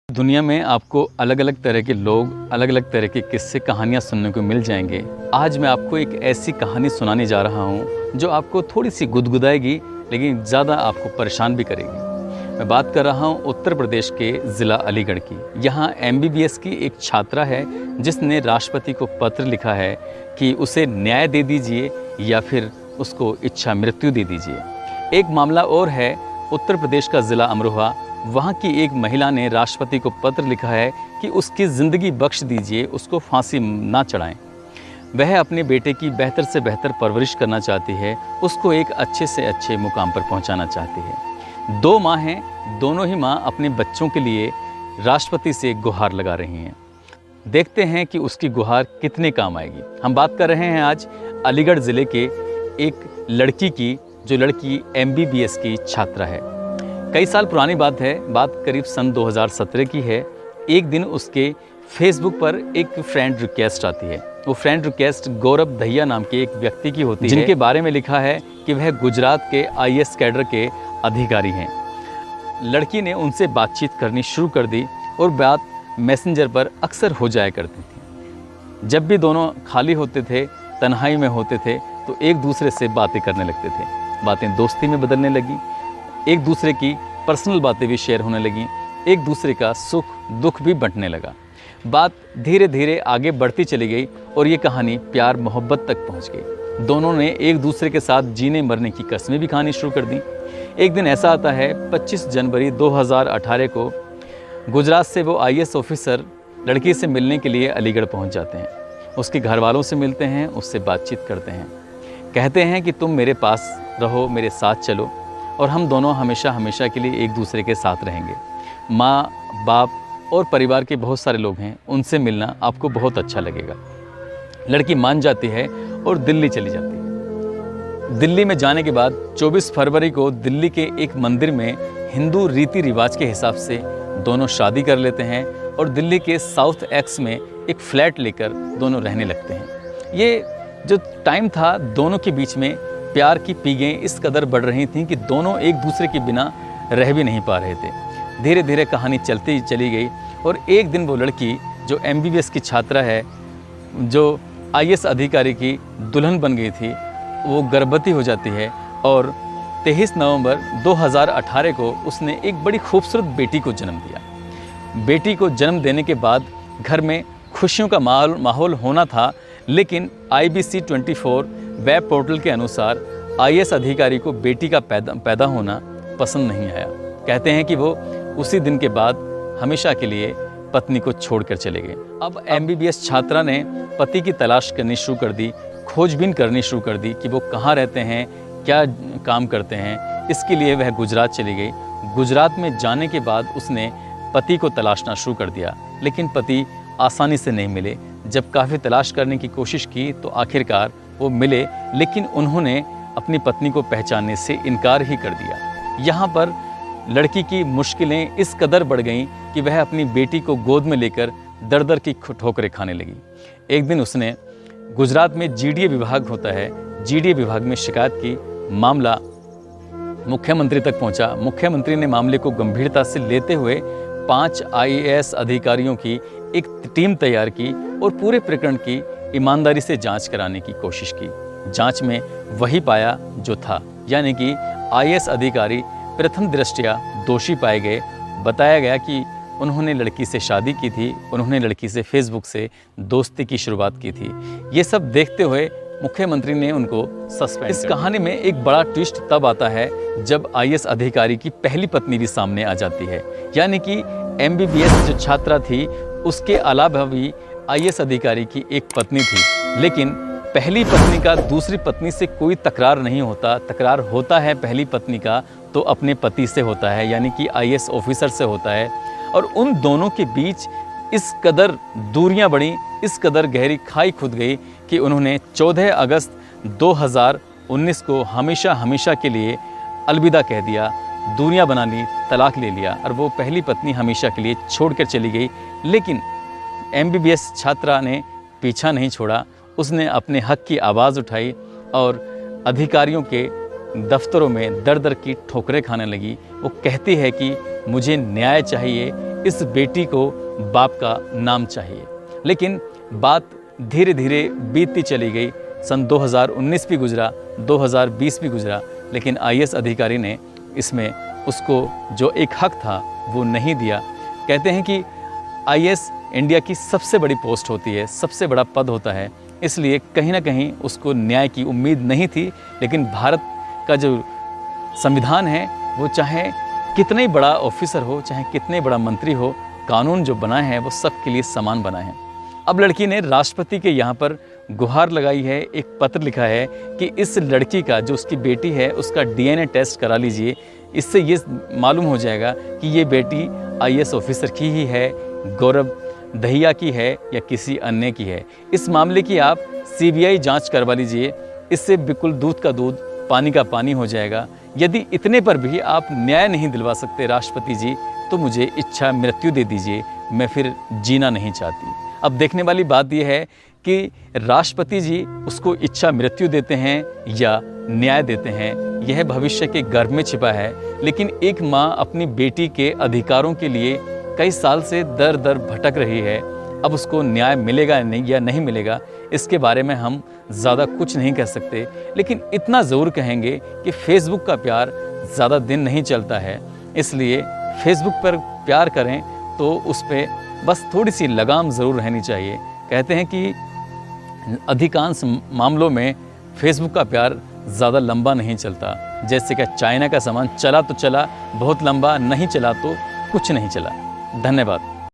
दुनिया में आपको अलग अलग तरह के लोग, अलग अलग तरह के किस्से कहानियाँ सुनने को मिल जाएंगे। आज मैं आपको एक ऐसी कहानी सुनाने जा रहा हूँ जो आपको थोड़ी सी गुदगुदाएगी, लेकिन ज़्यादा आपको परेशान भी करेगी। मैं बात कर रहा हूँ उत्तर प्रदेश के ज़िला अलीगढ़ की। यहाँ MBBS की एक छात्रा है जिसने राष्ट्रपति को पत्र लिखा है कि उसे न्याय दे दीजिए या फिर उसको इच्छा मृत्यु दे दीजिए। एक मामला और है उत्तर प्रदेश का ज़िला अमरोहा। वहाँ की एक महिला ने राष्ट्रपति को पत्र लिखा है कि उसकी ज़िंदगी बख्श दीजिए, उसको फांसी ना चढ़ाएं। वह अपने बेटे की बेहतर से बेहतर परवरिश करना चाहती है, उसको एक अच्छे से अच्छे मुकाम पर पहुंचाना चाहती है। 2 माँ हैं, दोनों ही माँ अपने बच्चों के लिए राष्ट्रपति से गुहार लगा रही हैं। देखते हैं कि उसकी गुहार कितने काम आएगी। हम बात कर रहे हैं आज अलीगढ़ ज़िले के एक लड़की की, जो लड़की MBBS की छात्रा है। कई साल पुरानी बात है, बात करीब सन 2017 की है। एक दिन उसके फेसबुक पर एक फ्रेंड रिक्वेस्ट आती है। वो फ्रेंड रिक्वेस्ट गौरव दहिया नाम के एक व्यक्ति की होती है, जिनके बारे में लिखा है कि वह गुजरात के IAS कैडर के अधिकारी हैं। लड़की ने उनसे बातचीत करनी शुरू कर दी और बात मैसेंजर पर अक्सर हो जाया करती थी। जब भी दोनों खाली होते थे, तन्हाई में होते थे, तो एक दूसरे से बातें करने लगते थे। बातें दोस्ती में बदलने लगी, एक दूसरे की पर्सनल बातें भी शेयर होने लगी, एक दूसरे का सुख दुख भी बंटने लगा। बात धीरे धीरे आगे बढ़ती चली गई और ये कहानी प्यार मोहब्बत तक पहुंच गई। दोनों ने एक दूसरे के साथ जीने मरने की कस्में भी खानी शुरू कर दी। एक दिन ऐसा आता है, 25 जनवरी 2018 को गुजरात से वो IAS ऑफिसर लड़की से मिलने के लिए अलीगढ़ पहुँच जाते हैं। उसके घर वालों से मिलते हैं, उससे बातचीत करते हैं, कहते हैं कि तुम मेरे पास रहो, मेरे साथ चलो और हम दोनों हमेशा हमेशा के लिए एक दूसरे के साथ रहेंगे। माँ बाप और परिवार के बहुत सारे लोग हैं, उनसे मिलना आपको बहुत अच्छा लगेगा। लड़की मान जाती है और दिल्ली चली जाती है। दिल्ली में जाने के बाद 24 फरवरी को दिल्ली के एक मंदिर में हिंदू रीति रिवाज के हिसाब से दोनों शादी कर लेते हैं और दिल्ली के साउथ एक्स में एक फ्लैट लेकर दोनों रहने लगते हैं। ये जो टाइम था, दोनों के बीच में प्यार की पीगें इस कदर बढ़ रही थीं कि दोनों एक दूसरे के बिना रह भी नहीं पा रहे थे। धीरे धीरे कहानी चलती चली गई और एक दिन वो लड़की जो MBBS की छात्रा है, जो IAS अधिकारी की दुल्हन बन गई थी, वो गर्भवती हो जाती है और 23 नवंबर 2018 को उसने एक बड़ी खूबसूरत बेटी को जन्म दिया। बेटी को जन्म देने के बाद घर में खुशियों का माहौल होना था, लेकिन IBC 24 वेब पोर्टल के अनुसार IAS अधिकारी को बेटी का पैदा होना पसंद नहीं आया। कहते हैं कि वो उसी दिन के बाद हमेशा के लिए पत्नी को छोड़कर चले गए। अब MBBS छात्रा ने पति की तलाश करनी शुरू कर दी, खोजबीन करनी शुरू कर दी कि वो कहाँ रहते हैं, क्या काम करते हैं। इसके लिए वह गुजरात चली गई। गुजरात में जाने के बाद उसने पति को तलाशना शुरू कर दिया, लेकिन पति आसानी से नहीं मिले। जब काफ़ी तलाश करने की कोशिश की तो आखिरकार वो मिले, लेकिन उन्होंने अपनी पत्नी को पहचानने से इनकार ही कर दिया। यहाँ पर लड़की की मुश्किलें इस कदर बढ़ गईं कि वह अपनी बेटी को गोद में लेकर दर दर की ठोकरें खाने लगी। एक दिन उसने गुजरात में GDA विभाग होता है, GDA विभाग में शिकायत की। मामला मुख्यमंत्री तक पहुँचा। मुख्यमंत्री ने मामले को गंभीरता से लेते हुए 5 IAS अधिकारियों की एक टीम तैयार की और पूरे प्रकरण की ईमानदारी से जांच कराने की कोशिश की। जांच में वही पाया जो था, यानी कि IAS अधिकारी प्रथम दृष्टया दोषी पाए गए। बताया गया कि उन्होंने लड़की से शादी की थी, उन्होंने लड़की से फेसबुक से दोस्ती की शुरुआत की थी। ये सब देखते हुए मुख्यमंत्री ने उनको सस्पेंड। इस कहानी में एक बड़ा ट्विस्ट तब आता है जब IAS अधिकारी की पहली पत्नी भी सामने आ जाती है, यानी कि MBBS जो छात्रा थी उसके अलावा भी IAS अधिकारी की एक पत्नी थी। लेकिन पहली पत्नी का दूसरी पत्नी से कोई तकरार नहीं होता। तकरार होता है पहली पत्नी का तो अपने पति से होता है, यानी कि IAS ऑफिसर से होता है। और उन दोनों के बीच इस कदर दूरियां बढ़ी, इस कदर गहरी खाई खुद गई कि उन्होंने 14 अगस्त 2019 को हमेशा हमेशा के लिए अलविदा कह दिया, दूरियां बना ली, तलाक ले लिया और वो पहली पत्नी हमेशा के लिए छोड़कर चली गई। लेकिन MBBS छात्रा ने पीछा नहीं छोड़ा। उसने अपने हक की आवाज़ उठाई और अधिकारियों के दफ्तरों में दर दर की ठोकरें खाने लगी। वो कहती है कि मुझे न्याय चाहिए, इस बेटी को बाप का नाम चाहिए। लेकिन बात धीरे धीरे बीतती चली गई। सन 2019 भी गुजरा, 2020 भी गुजरा, लेकिन आईएएस अधिकारी ने इसमें उसको जो एक हक था वो नहीं दिया। कहते हैं कि आईएएस इंडिया की सबसे बड़ी पोस्ट होती है, सबसे बड़ा पद होता है, इसलिए कहीं ना कहीं उसको न्याय की उम्मीद नहीं थी। लेकिन भारत का जो संविधान है वो चाहे कितना ही बड़ा ऑफिसर हो, चाहे कितने बड़ा मंत्री हो, कानून जो बना है वो सबके लिए समान बना है। अब लड़की ने राष्ट्रपति के यहाँ पर गुहार लगाई है, एक पत्र लिखा है कि इस लड़की का, जो उसकी बेटी है, उसका डीएनए टेस्ट करा लीजिए। इससे ये मालूम हो जाएगा कि ये बेटी आईएएस ऑफिसर की ही है, गौरव दहिया की है या किसी अन्य की है। इस मामले की आप सीबीआई जांच करवा लीजिए। इससे बिल्कुल दूध का दूध, पानी का पानी हो जाएगा। यदि इतने पर भी आप न्याय नहीं दिलवा सकते राष्ट्रपति जी, तो मुझे इच्छा मृत्यु दे दीजिए, मैं फिर जीना नहीं चाहती। अब देखने वाली बात यह है कि राष्ट्रपति जी उसको इच्छा मृत्यु देते हैं या न्याय देते हैं, यह भविष्य के गर्भ में छिपा है। लेकिन एक माँ अपनी बेटी के अधिकारों के लिए कई साल से दर दर भटक रही है। अब उसको न्याय मिलेगा या नहीं मिलेगा, इसके बारे में हम ज़्यादा कुछ नहीं कह सकते। लेकिन इतना ज़रूर कहेंगे कि फेसबुक का प्यार ज़्यादा दिन नहीं चलता है, इसलिए फेसबुक पर प्यार करें तो उस पर बस थोड़ी सी लगाम ज़रूर रहनी चाहिए। कहते हैं कि अधिकांश मामलों में फेसबुक का प्यार ज़्यादा लंबा नहीं चलता। जैसे कि चाइना का सामान चला तो चला बहुत लंबा, नहीं चला तो कुछ नहीं चला। धन्यवाद।